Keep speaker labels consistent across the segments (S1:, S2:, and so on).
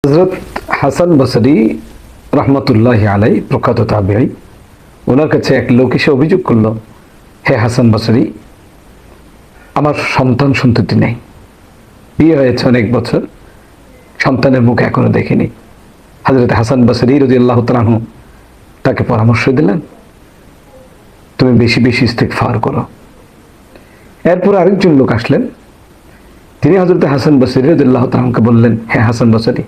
S1: হযরত হাসান বসরি রহমতুল্লাহ আলাই প্রখ্যাত তাবেঈ, ওনার কাছে এক লোক এসে অভিযোগ করলো, হে হাসান বসরি, আমার সন্তান সন্ততি নেই, বিয়ে হয়েছে অনেক বছর, সন্তানের মুখ এখনো দেখিনি। হযরত হাসান বসরি রাদিয়াল্লাহু তাআলা আনহু তাকে পরামর্শ দিলেন, তুমি বেশি বেশি ইস্তিগফার করো। এরপর আরেকজন লোক আসলেন, তিনি হযরত হাসান বসরি রাদিয়াল্লাহু তাআলা আনহুকে বললেন, হে হাসান বসরি,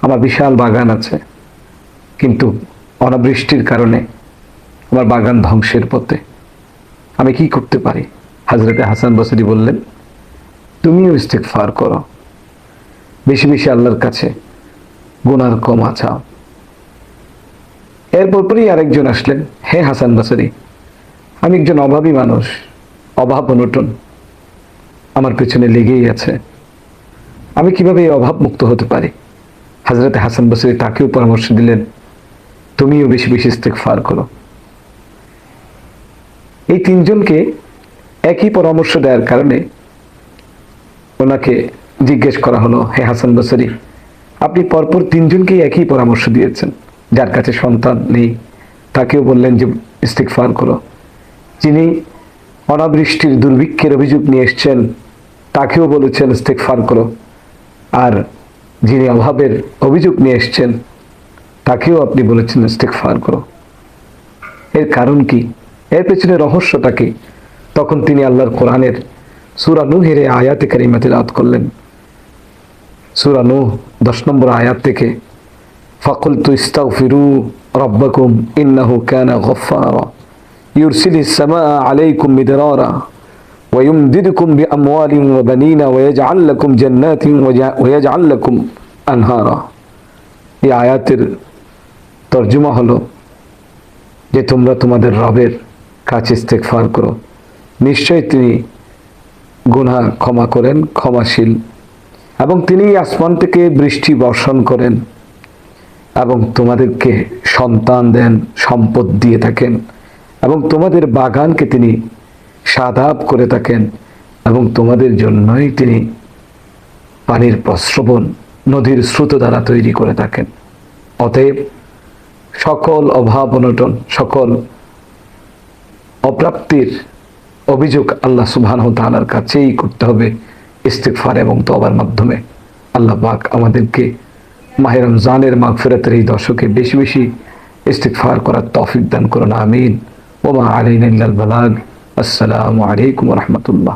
S1: আমার বিশাল বাগান আছে, কিন্তু অনাবৃষ্টির কারণে আমার বাগান ধ্বংসের পথে, আমি কি করতে পারি? হযরত হাসান বসরি বললেন, তুমিও ইস্তিগফার করো, বেশি বেশি আল্লাহর কাছে গুনার ক্ষমা চাও। এরপর পরই আরেকজন আসলেন, হে হাসান বসরি, আমি একজন অভাবী মানুষ, অভাব অনটন আমার পেছনে লেগেই আছে, আমি কিভাবে এই অভাব মুক্ত হতে পারি? হযরত হাসান বসরি তাকেও পরামর্শ দিলেন, তুমিও বেশি বেশি ইস্তিগফার করো। এই তিনজনকে একই পরামর্শ দেওয়ার কারণে ওনাকে জিজ্ঞেস করা হলো, হে হাসান বসরি, আপনি পরপর তিনজনকে একই পরামর্শ দিয়েছেন। যার কাছে সন্তান নেই তাকেও বললেন যে ইস্তিগফার করো, যিনি অনাবৃষ্টির দুর্ভিক্ষের অভিযোগ নিয়ে এসছেন তাকেও বলেছেন ইস্তিগফার করো, আর যিনি অভাবের অভিযোগ নিয়ে এসছেন তাকেও আপনি বলেছেন ইস্তিগফার করো। এর কারণ কি? এর পেছনে রহস্যটা কি? তখন তিনি আল্লাহর কোরআনের সূরা নূহের আয়াতে কারিমা তিলাওয়াত করলেন। সূরা নূহ 10 নম্বর আয়াত থেকে, ফাকুলতু ইস্তাগফিরু রাব্বাকুম ইন্নাহু কানা গফফারা ইউরসিলিস সামাআ আলাইকুম মিদরারা ওয়া ইউমদিদুকুম বিআমওয়ালিন ওয়া বানিনা ওয়া ইয়াজআল লাকুম জান্নাতিন ওয়া ইয়াজআল লাকুম আনহারা। এই আয়াতের তরজমা হলো যে তোমরা তোমাদের রবের কাছে ইস্তিগফার করো, নিশ্চয়ই তিনি গুনাহ ক্ষমা করেন, ক্ষমাশীল, এবং তিনি আসমান থেকে বৃষ্টি বর্ষণ করেন এবং তোমাদেরকে সন্তান দেন, সম্পদ দিয়ে থাকেন, এবং তোমাদের বাগানকে তিনি সাদাব করে থাকেন, এবং তোমাদের জন্যই তিনি পানির প্রস্রবণ নদীর স্রোত দ্বারা তৈরি করে থাকেন। অতএব সকল অভাব অনটন, সকল অপ্রাপ্তির অভিযোগ আল্লাহ সুবহানাহু ওয়া তাআলার কাছেই করতে হবে ইস্তিগফার এবং তওবার মাধ্যমে। আল্লাহ পাক আমাদেরকে মাহে রমজানের মাগফিরাতের এই দশকে বেশি বেশি ইস্তিগফার করার তৌফিক দান করুন, আমিন। ওয়া মা আলাইনা ইল্লাল বালাগ। আসসালামু আলাইকুম ওয়া রাহমাতুল্লাহ।